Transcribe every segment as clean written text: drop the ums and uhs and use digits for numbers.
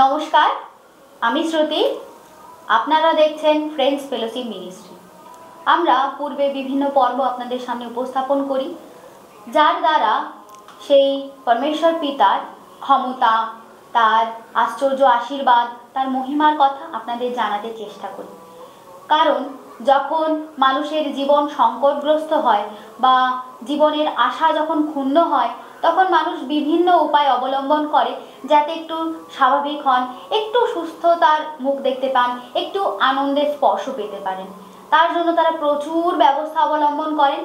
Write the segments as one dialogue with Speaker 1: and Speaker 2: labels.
Speaker 1: নমস্কার, আমি শ্রুতি। আপনারা দেখছেন ফ্রেন্ডস ফেলোশিপ মিনিস্ট্রি। আমরা পূর্বে বিভিন্ন পর্ব আপনাদের সামনে উপস্থাপন করি, যার দ্বারা সেই পরমেশ্বর পিতার ক্ষমতা, তার আশ্চর্য আশীর্বাদ, তার মহিমার কথা আপনাদের জানাতে চেষ্টা করি। কারণ যখন মানুষের জীবন সংকটগ্রস্ত হয় বা জীবনের আশা যখন ক্ষুণ্ণ হয়, তখন মানুষ বিভিন্ন উপায় অবলম্বন করে যাতে একটু স্বাভাবিক হন, একটু সুস্থতার মুখ দেখতে পান, একটু আনন্দের স্পর্শ পেতে পারেন। তার জন্য তারা প্রচুর ব্যবস্থা অবলম্বন করেন,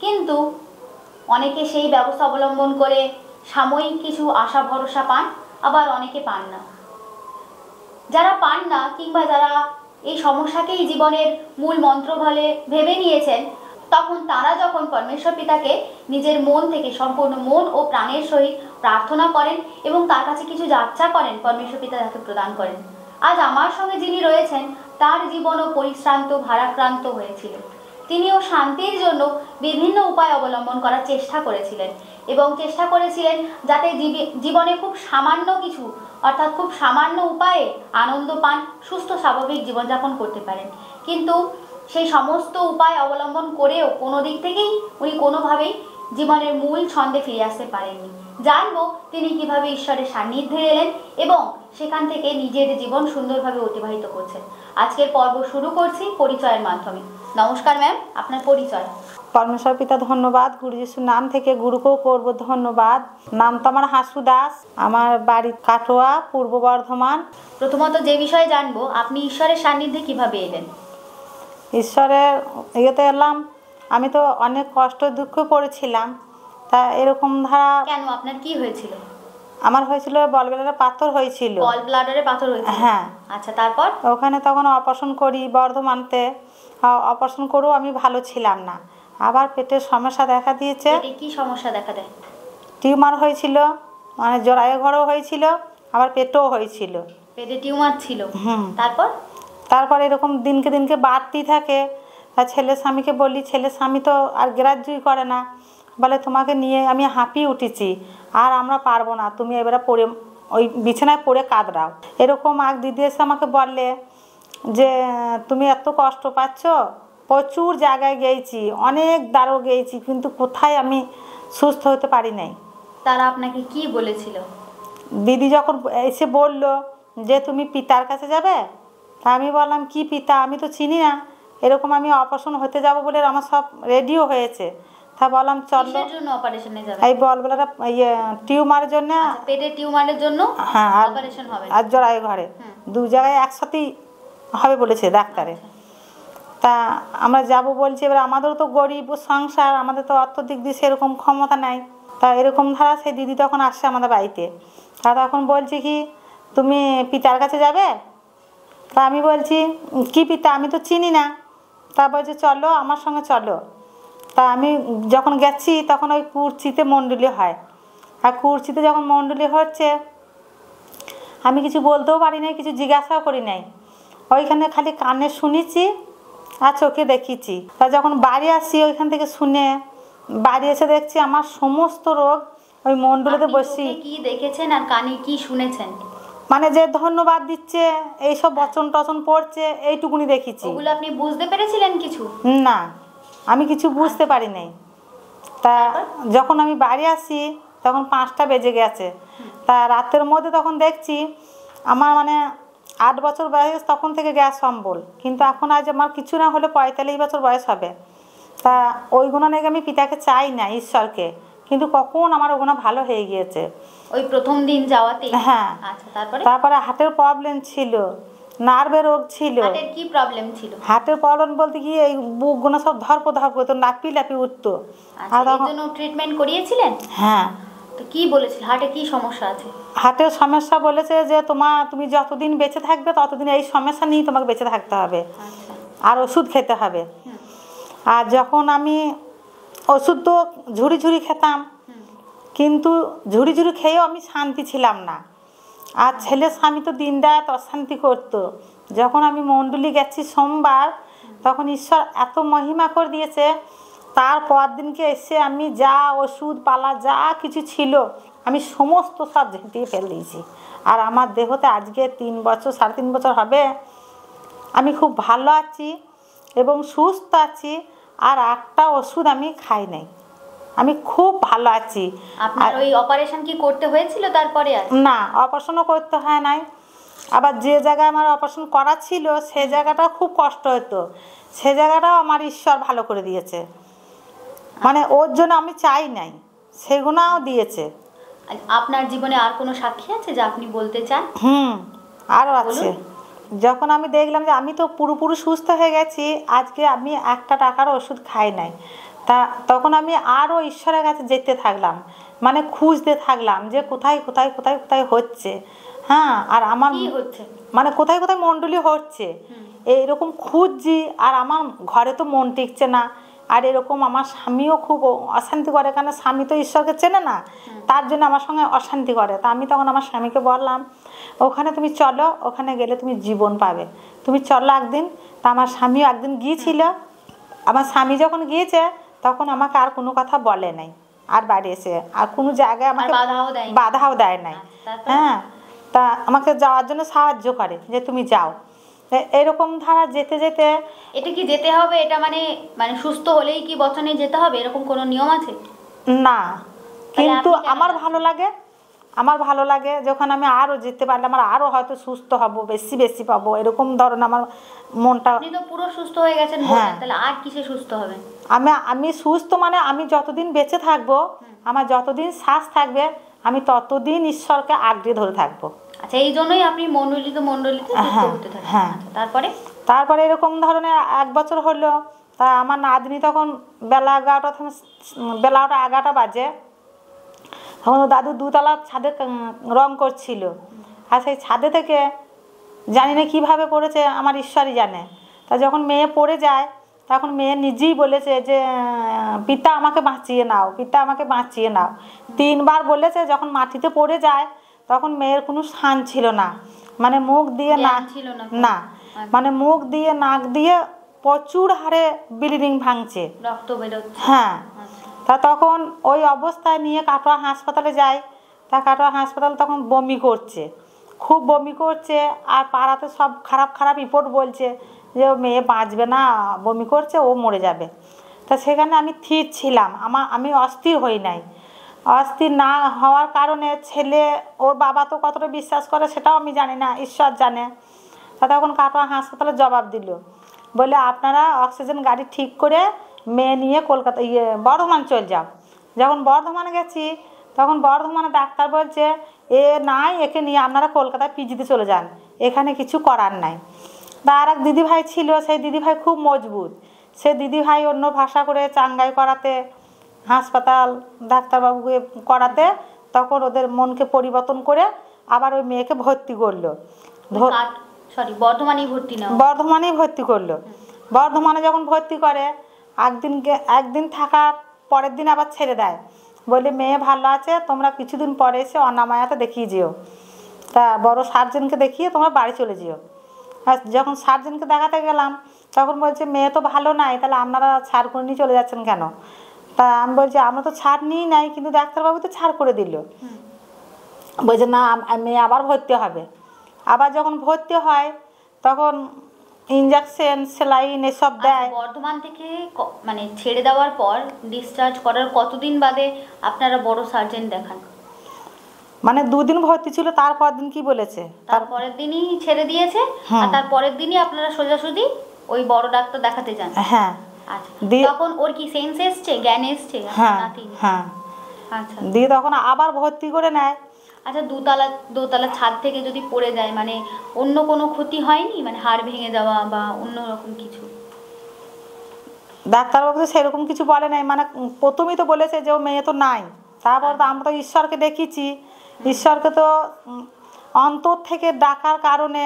Speaker 1: কিন্তু অনেকে সেই ব্যবস্থা অবলম্বন করে সাময়িক কিছু আশা ভরসা পান, আবার অনেকে পান না। যারা পান না কিংবা যারা এই সমস্যাকেই জীবনের মূল মন্ত্র বলে ভেবে নিয়েছেন, তখন তারা যখন পরমেশ্বর পিতাকে নিজের মন থেকে সম্পূর্ণ মন ও প্রাণের সহিত প্রার্থনা করেন এবং তার কাছে কিছু যাচ্ছা করেন, পরমেশ্বর পিতা তাকে প্রদান করেন। আজ আমার সঙ্গে যিনি রয়েছেন, তার জীবনও পরিশ্রান্ত ভারাক্রান্ত হয়েছিল। তিনিও শান্তির জন্য বিভিন্ন উপায় অবলম্বন করার চেষ্টা করেছিলেন এবং চেষ্টা করেছিলেন যাতে জীবনে খুব সামান্য কিছু, অর্থাৎ খুব সামান্য উপায়ে আনন্দ পান, সুস্থ স্বাভাবিক জীবনযাপন করতে পারেন। কিন্তু সেই সমস্ত উপায় অবলম্বন করেও কোনো দিক থেকেই উনি কোনোভাবেই জীবনের মূল ছন্দে ফিরে আসতে পারেননি। জানবো তিনি কিভাবে ঈশ্বরের সান্নিধ্যে এলেন এবং সেখান থেকে নিজের জীবন সুন্দরভাবে অতিবাহিত করছেন। আজকের পর্ব শুরু করছি পরিচয়ের মাধ্যমে। নমস্কার ম্যাম, আপনার পরিচয়।
Speaker 2: পরমেশ্বর পিতা ধন্যবাদ, গুরু যিশুর নাম থেকে গুরুকেও করব ধন্যবাদ। নাম তো আমার হাসু দাস, আমার বাড়ি কাটোয়া, পূর্ব বর্ধমান।
Speaker 1: প্রথমত যে বিষয়ে জানবো, আপনি ঈশ্বরের সান্নিধ্যে কিভাবে এলেন?
Speaker 2: ঈশ্বরের ইয়েতে এলাম, আমি তো অনেক কষ্ট দুঃখ পড়েছিলাম। তা এরকম ধারা
Speaker 1: কেন, আপনার কি হয়েছিল?
Speaker 2: আমার হয়েছিল গলব্লাডারে পাথর হয়েছিল।
Speaker 1: গল ব্লাডারে পাথর হয়েছিল?
Speaker 2: হ্যাঁ।
Speaker 1: আচ্ছা, তারপর?
Speaker 2: ওখানে তখন অপারেশন করি বর্ধমানতে। অপারেশন করেও আমি ভালো ছিলাম না, আবার পেটের সমস্যা দেখা দিয়েছে।
Speaker 1: কি সমস্যা দেখা দেয়?
Speaker 2: টিউমার হয়েছিল, মানে জরায়ু ঘরেও হয়েছিল, আবার পেটেও হয়েছিল।
Speaker 1: পেটে টিউমার ছিল? তারপর
Speaker 2: এরকম দিনকে দিনকে বাড়তেই থাকে। তা ছেলে স্বামীকে বলি, ছেলে স্বামী তো আর গ্রাহ্যই করে না, বলে তোমাকে নিয়ে আমি হাঁপিয়ে উঠেছি, আর আমরা পারবো না, তুমি এবারে পড়ে ওই বিছানায় পড়ে কাঁদরাও। এরকম এক দিদি এসে আমাকে বললে যে তুমি এত কষ্ট পাচ্ছ, প্রচুর জায়গায় গিয়েছি, অনেক দ্বারও গিয়েছি, কিন্তু কোথায় আমি সুস্থ হতে পারি নাই।
Speaker 1: তারা আপনাকে কি বলেছিল?
Speaker 2: দিদি যখন এসে বলল যে তুমি পিতার কাছে যাবে, তা আমি বললাম কি পিতা, আমি তো চিনি না। এরকম আমি অপারেশন হতে যাব বলে আমার সব রেডিও হয়েছে। তা বললাম চলো।
Speaker 1: কিসের জন্য অপারেশনে যাবে?
Speaker 2: এই বলবেলাটা টিউমারের জন্য।
Speaker 1: পেটের টিউমারের জন্য?
Speaker 2: হ্যাঁ,
Speaker 1: অপারেশন হবে
Speaker 2: আর জরায়ু ঘরে দু জায়গায় একসাথেই হবে বলেছে ডাক্তারে। তা আমরা যাব বলছি, এবার আমাদেরও তো গরিব সংসার, আমাদের তো অর্থ দিক দিয়ে সেরকম ক্ষমতা নাই। তা এরকম ধারা সেই দিদি তখন আসছে আমাদের বাড়িতে। তা তখন বলছি কি তুমি পিতার কাছে যাবে? তা আমি বলছি কি পিতা, আমি তো চিনি না। তা বলছে চলো আমার সঙ্গে চলো। তা আমি যখন গেছি তখন ওই কুর্চিতে মণ্ডলী হয়, আর কুর্চিতে যখন মণ্ডলী হচ্ছে আমি কিছু বলতেও পারি নাই, কিছু জিজ্ঞাসাও করি নাই। ওইখানে খালি কানে শুনেছি আর চোখে দেখিছি। তা যখন বাড়ি আসি ওইখান থেকে শুনে বাড়ি এসে দেখছি আমার সমস্ত রোগ ওই মণ্ডলীতে বসি।
Speaker 1: কি দেখেছেন আর কানে কি শুনেছেন?
Speaker 2: মানে যে ধন্যবাদ দিচ্ছে, এইসব বচন টচন পড়ছে, এইটুকুনি দেখেছি।
Speaker 1: ওগুলো আপনি বুঝতে পেরেছিলেন কিছু?
Speaker 2: না, আমি কিছু বুঝতে পারি নাই। তা যখন আমি বাড়ি আসি তখন 5টা বেজে গেছে। তা রাতের মধ্যে তখন দেখছি আমার মানে 8 বছর বয়স, তখন থেকে গ্যাস অম্বল, কিন্তু এখন আজ আমার কিছু না হলে 45 বছর বয়স হবে। তা ওইগুলো নাকি আমি পিতাকে চাই না, ঈশ্বরকে, কিন্তু কখন আমার ওগুলো ভালো হয়ে গিয়েছে
Speaker 1: ওই প্রথম দিন যাওয়াতে?
Speaker 2: হ্যাঁ।
Speaker 1: আচ্ছা,
Speaker 2: তারপরে হার্টের প্রবলেম ছিল, নার্ভের রোগ ছিল।
Speaker 1: হার্টের কি প্রবলেম ছিল?
Speaker 2: হার্টের প্রবলেম বলতে কি এই বুকগুলো সব ধরপো তো লাপি লাপি উঠতো।
Speaker 1: আর এর জন্য ট্রিটমেন্ট করিয়েছিলেন?
Speaker 2: হ্যাঁ।
Speaker 1: তো কি বলেছিল, হার্টে কি সমস্যা আছে?
Speaker 2: হার্টের সমস্যা বলেছে যে তুমি যতদিন বেঁচে থাকবে ততদিন এই সমস্যা নিয়ে তোমাকে বেঁচে থাকতে হবে, আর ওষুধ খেতে হবে। আর যখন আমি ওষুধ তো ঝুড়ি ঝুড়ি খেতাম, কিন্তু ঝুড়ি ঝুড়ি খেয়েও আমি শান্তি ছিলাম না। আর ছেলে স্বামী তো দিন রাত অশান্তি করতো। যখন আমি মণ্ডলী গেছি সোমবার, তখন ঈশ্বর এত মহিমা করে দিয়েছে। তারপর দিনকে এসে আমি যা ওষুধ পালা যা কিছু ছিল আমি সমস্ত সব ঝেঁটিয়ে ফেলে দিয়েছি। আর আমার দেহতে আজকে 3 বছর 3.5 বছর হবে, আমি খুব ভালো আছি এবং সুস্থ আছি। আর একটা ওষুধ আমি খাই নাই, আমি খুব ভালো আছি।
Speaker 1: আপনার ওই অপারেশন কি করতে হয়েছিল তারপরে?
Speaker 2: না, অপারেশনও করতে হয় নাই। আবার যে জায়গায় আমার অপারেশন করা ছিল সে জায়গাটা খুব কষ্ট হতো, সে জায়গাটাও আমার ঈশ্বর ভালো করে দিয়েছে। মানে ওর জন্য আমি চাই নাই, সেগুলোও দিয়েছে।
Speaker 1: আপনার জীবনে আর কোনো সাক্ষী আছে যা আপনি বলতে চান?
Speaker 2: আরও আছে। যখন আমি দেখলাম যে আমি তো পুরোপুরি সুস্থ হয়ে গেছি, আজকে আমি একটা টাকার ওষুধ খাই নাই, তখন আমি আরও ঈশ্বরের কাছে যেতে থাকলাম, মানে খুঁজতে থাকলাম যে কোথায় কোথায় কোথায় কোথায় হচ্ছে। হ্যাঁ, আর আমার
Speaker 1: হচ্ছে
Speaker 2: মানে কোথায় কোথায় মণ্ডলী হচ্ছে এইরকম খুঁজছি। আর আমার ঘরে তো মন টিকছে না। আর এরকম আমার স্বামীও খুব অশান্তি করে, কারণ স্বামী তো ঈশ্বরকে চেনে না, তার জন্য আমার সঙ্গে অশান্তি করে। তা আমি তখন আমার স্বামীকে বললাম, ওখানে তুমি চলো, ওখানে গেলে তুমি জীবন পাবে, তুমি চলো একদিন। তা আমার স্বামীও একদিন গিয়েছিল। আমার স্বামী যখন গিয়েছে তখন আমাকে আর কোনো কথা বলে নাই, আর বাড়ি এসে আর কোনো জায়গায় আমাকে বাধাও দেয় নাই। হ্যাঁ, তা আমাকে যাওয়ার জন্য সাহায্য করে যে তুমি যাও। এরকম ধারা যেতে যেতে।
Speaker 1: এটা কি যেতে হবে, এটা মানে মানে সুস্থ হলেই কি বচনে যেতে হবে, এরকম কোনো নিয়ম আছে?
Speaker 2: না, কিন্তু আমার ভালো লাগে, আমার ভালো লাগে যখন আমি আরও যেতে পারলে আমার আরও হয়তো সুস্থ হব, বেশি বেশি পাবো, এরকম ধরনের আমার মনটা।
Speaker 1: আপনি তো পুরো সুস্থ হয়ে গেছেন, তাহলে আর কিসে সুস্থ হবেন?
Speaker 2: আমি সুস্থ মানে আমি যতদিন বেঁচে থাকবো, আমার যতদিন শ্বাস থাকবে, আমি ততদিন ঈশ্বরকে আঁকড়ে ধরে থাকবো।
Speaker 1: আচ্ছা, এই জন্যই আপনি মণ্ডলীতে সুস্থ হতে থাকেন।
Speaker 2: হ্যাঁ, তারপরে এরকম ধরনের 1 বছর হলো। তা আমার নাতনি তখন বেলা 11টা বাজে, তখন দাদু 2তলার ছাদে রং করছিল। আর সেই ছাদে থেকে জানি না কীভাবে পড়েছে, আমার ঈশ্বরই জানে। তা যখন মেয়ে পড়ে যায় তখন মেয়ে নিজেই বলেছে যে পিতা আমাকে বাঁচিয়ে নাও, পিতা আমাকে বাঁচিয়ে নাও। 3 বার বলেছে। যখন মাটিতে পড়ে যায় তখন মেয়ের কোনো শান ছিল না, মানে মুখ দিয়ে না, মানে মুখ দিয়ে নাক দিয়ে প্রচুর হারে ব্লিডিং ভাঙছে,
Speaker 1: রক্ত বেরোচ্ছে।
Speaker 2: হ্যাঁ। তা তখন ওই অবস্থায় নিয়ে কাটোয়া হাসপাতালে যায়। তা কাটোয়া হাসপাতাল তখন বমি করছে, খুব বমি করছে। আর পাড়াতে সব খারাপ খারাপ রিপোর্ট বলছে যে ও মেয়ে বাঁচবে না, বমি করছে, ও মরে যাবে। তা সেখানে আমি স্থির ছিলাম, আমি অস্থির হই নাই। অস্থির না হওয়ার কারণে ছেলে, ওর বাবা তো কতটা বিশ্বাস করে সেটাও আমি জানি না, ঈশ্বর জানে। তা তখন কাটোয়া হাসপাতালে জবাব দিল, বলে আপনারা অক্সিজেন গাড়ি ঠিক করে মেয়ে নিয়ে কলকাতা বর্ধমান চল যাও। যখন বর্ধমানে গেছি তখন বর্ধমানে ডাক্তার বলছে এ নাই, একে নিয়ে আপনারা কলকাতায় পিজিতে চলে যান, এখানে কিছু করার নাই। তা আর এক দিদিভাই ছিল, সেই দিদিভাই খুব মজবুত। সে দিদিভাই অন্য ভাষা করে চাঙ্গাই করাতে, হাসপাতাল ডাক্তারবাবুকে করাতে, তখন ওদের মনকে পরিবর্তন করে আবার ওই মেয়েকে ভর্তি করলো। বর্ধমানেই ভর্তি করলো। বর্ধমানে যখন ভর্তি করে একদিন থাকার পরের দিন আবার ছেড়ে দেয়, বলে মেয়ে ভালো আছে, তোমরা কিছুদিন পরে এসে অনামায়াতে দেখিয়ে যেও। তা বড় সার্জেনকে দেখিয়ে তোমরা বাড়ি চলে যেও। আর যখন সার্জেনকে দেখাতে গেলাম তখন বলছে মেয়ে তো ভালো নাই, তাহলে আপনারা ছাড় করে নিয়ে চলে যাচ্ছেন কেন? তা আমি বলছি আমরা তো ছাড় নিই নাই, কিন্তু ডাক্তারবাবু তো ছাড় করে দিল। বলছে না, মেয়ে আবার ভর্তি হবে। আবার যখন ভর্তি হয় তখন ইনজেকশন সেলাইন এসব দেয়।
Speaker 1: বর্ধমান থেকে মানে ছেড়ে দেওয়ার পর ডিসচার্জ করার কতদিন বাদে আপনারা বড় সার্জন দেখান?
Speaker 2: মানে 2 দিন ভর্তি ছিল, তারপর দিন কি বলেছে,
Speaker 1: তারপরের দিনই ছেড়ে দিয়েছে। আর তারপরের দিনই আপনারা সোজাসুজি ওই বড় ডাক্তার দেখাতে যান?
Speaker 2: হ্যাঁ।
Speaker 1: আচ্ছা, তখন ওর কি সেন্স এসছে, জ্ঞান এসছে?
Speaker 2: হ্যাঁ হ্যাঁ। আচ্ছা, দিয়ে তখন আবার ভর্তি করে নেয়।
Speaker 1: আচ্ছা, দোতলা ছাদ থেকে যদি পড়ে যায় মানে অন্য কোনো ক্ষতি হয়নি, মানে হাড় ভেঙে যাওয়া বা অন্য রকম কিছু?
Speaker 2: ডাক্তারবাবু তো সেরকম কিছু বলে নাই, মানে প্রথমেই তো বলেছে যে ও মেয়ে তো নাই। তারপর তো আমরা তো ঈশ্বরকে দেখিয়েছি, ঈশ্বরকে তো অন্তর থেকে ডাকার কারণে,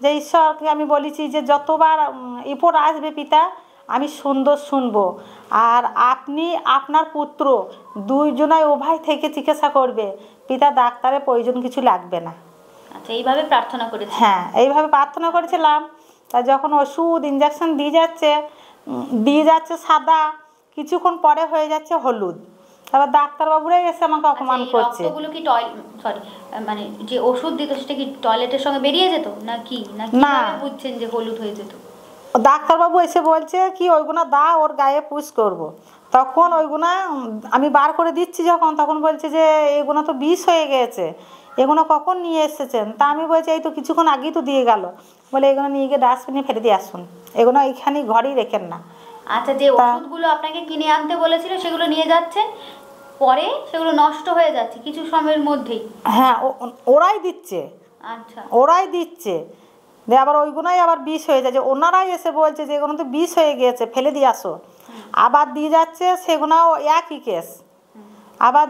Speaker 2: যে ঈশ্বরকে আমি বলেছি যে যতবার রিপোর্ট আসবে পিতা আমি সুন্দর শুনবো, আর আপনি আপনার পুত্র দুইজনাই উভয় থেকে চিকিৎসা করবে, পিতা ডাক্তারের প্রয়োজন কিছু লাগবে না।
Speaker 1: আচ্ছা, এইভাবে প্রার্থনা করেছি?
Speaker 2: হ্যাঁ, এইভাবে প্রার্থনা করেছিলাম। তা যখন ওষুধ ইনজেকশন দিয়ে যাচ্ছে সাদা, কিছুক্ষণ পরে হয়ে যাচ্ছে হলুদ। তারপর ডাক্তারবাবুরাই এসে আমাকে অপমান
Speaker 1: এই
Speaker 2: করছে।
Speaker 1: রক্তগুলো কি সরি মানে যে ওষুধ দিত সেটা কি টয়লেটের সঙ্গে বেরিয়ে যেত না কি
Speaker 2: না।
Speaker 1: কিভাবে বুঝছেন যে হলুদ হয়ে যেত?
Speaker 2: ডাক্তারবাবু এসে বলছে কি ওইগুনা দা ওর গায়ে পুশ করব। তখন ওইগুনা আমি বার করে দিচ্ছি যখন, তখন বলছে যে এগুলো তো বিষ হয়ে গেছে, এগুলো কখন নিয়ে এসেছেন? তা আমি বলছি এই তো কিছুক্ষণ আগেই তো দিয়ে গেল। বলে এগুলো নিয়ে গিয়ে ডাস্টবিনে ফেলে দিয়ে আসুন, এগুলো এইখানেই ঘরেই রেখেন না।
Speaker 1: আচ্ছা, যে ওষুধগুলো আপনাকে কিনে আনতে বলেছিল সেগুলো নিয়ে যাচ্ছেন, পরে সেগুলো নষ্ট হয়ে যাচ্ছে কিছু সময়ের মধ্যেই?
Speaker 2: হ্যাঁ, ওরাই দিচ্ছে,
Speaker 1: আচ্ছা।
Speaker 2: ওরাই দিচ্ছে। দিয়ে আবার ওইগুলোই আবার বিষ হয়ে যাচ্ছে, ওনারাই এসে বলছে যে এগুলো তো বিষ হয়ে গিয়েছে, ফেলে দিয়ে আসো। আবার দিয়ে যাচ্ছে, সেগুলোও একই কেস। আবার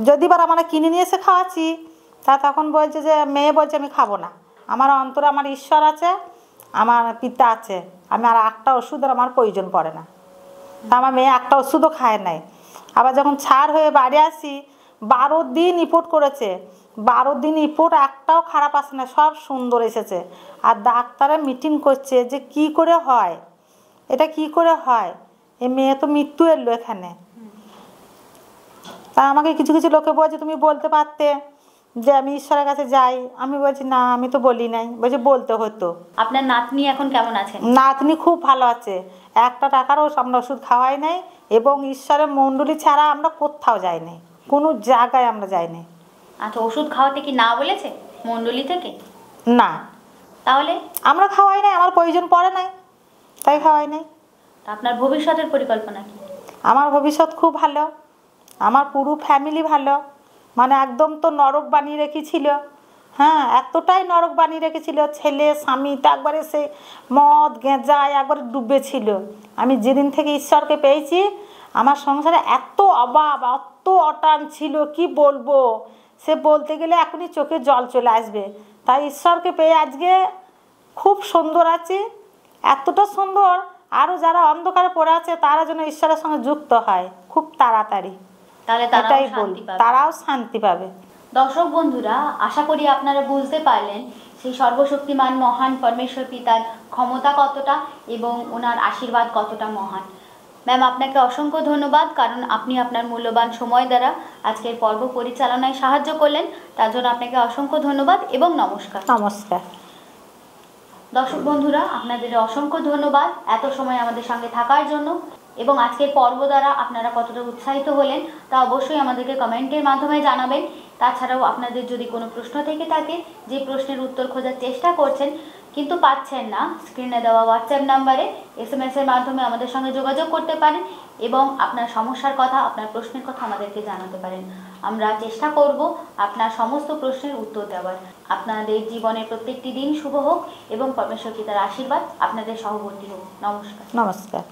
Speaker 2: যদি বার আমরা কিনে নিয়ে এসে খাওয়াচ্ছি, তা তখন বলছে যে মেয়ে বলছে আমি খাবো না, আমার অন্তরে আমার ঈশ্বর আছে, আমার পিতা আছে, আমি আর একটা ওষুধের আমার প্রয়োজন পড়ে না। তা আমার মেয়ে একটা ওষুধও খায় নাই। আবার যখন ছাড় হয়ে বাড়ি আসি, 12 দিন রিপোর্ট করেছে, 12 দিন রিপোর্ট একটাও খারাপ আসে না, সব সুন্দর এসেছে। আর ডাক্তারে মিটিং করছে যে কি করে হয়, এটা কি করে হয়, এ মেয়ে তো মৃত্যু এলো এখানে। তা আমাকে কিছু কিছু লোকে বলছে তুমি বলতে পারতে যে আমি ঈশ্বরের কাছে যাই। আমি বলছি না, আমি তো বলি নাই। বলছে বলতে হতো।
Speaker 1: আপনার নাতনি এখন কেমন আছেন?
Speaker 2: নাতনি খুব ভালো আছে, একটা টাকারও আমরা ওষুধ খাওয়াই নাই, এবং ঈশ্বরের মণ্ডলী ছাড়া আমরা কোথাও যাই নাই, কোনো জায়গায় আমরা যাই নাই।
Speaker 1: আচ্ছা, ওষুধ খাওয়াতে কি না বলেছে মণ্ডলী থেকে?
Speaker 2: না,
Speaker 1: তাহলে
Speaker 2: আমরা খাওয়াই নাই, আমার প্রয়োজন পড়ে নাই, তাই খাওয়াই নাই।
Speaker 1: তা আপনার ভবিষ্যতের পরিকল্পনা কি?
Speaker 2: আমার ভবিষ্যৎ খুব ভালো, আমার পুরো ফ্যামিলি ভালো। মানে একদম তো নরক বানিয়ে রেখেছিল, হ্যাঁ, এতটাই নরক বানিয়ে রেখেছিল, ছেলে স্বামীটা একবারে সে মদ গেঁজায় একবারে ডুবেছিল। আমি যেদিন থেকে ঈশ্বরকে পেয়েছি, আমার সংসারে এত অভাব, এত অটান ছিল কি বলবো, সে বলতে গেলে এখনই চোখে জল চলে আসবে। তাই ঈশ্বরকে পেয়ে আজকে খুব সুন্দর আছি, এতটা সুন্দর, আরও যারা অন্ধকারে পড়ে আছে তারা যেন ঈশ্বরের সঙ্গে যুক্ত হয় খুব তাড়াতাড়ি,
Speaker 1: তাহলে
Speaker 2: এটাই বল, তারাও শান্তি পাবে।
Speaker 1: দর্শক বন্ধুরা, আশা করি আপনারা বুঝতে পারলেন সেই সর্বশক্তিমান মহান পরমেশ্বর পিতার ক্ষমতা কতটা এবং ওনার আশীর্বাদ কতটা মহান। ম্যাম, আপনাকে অসংখ্য ধন্যবাদ, কারণ আপনি আপনার মূল্যবান সময় দ্বারা আজকের পর্ব পরিচালনায় সাহায্য করলেন। তার জন্য আপনাকে অসংখ্য ধন্যবাদ এবং নমস্কার।
Speaker 2: নমস্কার।
Speaker 1: দর্শক বন্ধুরা, আপনাদের অসংখ্য ধন্যবাদ এত সময় আমাদের সঙ্গে থাকার জন্য, এবং আজকের পর্ব দ্বারা আপনারা কতটা উৎসাহিত হলেন তা অবশ্যই আমাদেরকে কমেন্টের মাধ্যমে জানাবেন। তাছাড়াও আপনাদের যদি কোনো প্রশ্ন থেকে থাকে, যে প্রশ্নের উত্তর খোঁজার চেষ্টা করছেন কিন্তু পাচ্ছেন না, স্ক্রিনে দেওয়া হোয়াটসঅ্যাপ নাম্বারে SMS-এর মাধ্যমে আমাদের সঙ্গে যোগাযোগ করতে পারেন এবং আপনার সমস্যার কথা, আপনার প্রশ্নের কথা আমাদেরকে জানাতে পারেন। আমরা চেষ্টা করব আপনার সমস্ত প্রশ্নের উত্তর দেওয়ার। আপনাদের জীবনের প্রত্যেকটি দিন শুভ হোক এবং পরমেশ্বর পিতার আশীর্বাদ আপনাদের সহবর্তী হোক। নমস্কার।
Speaker 2: নমস্কার।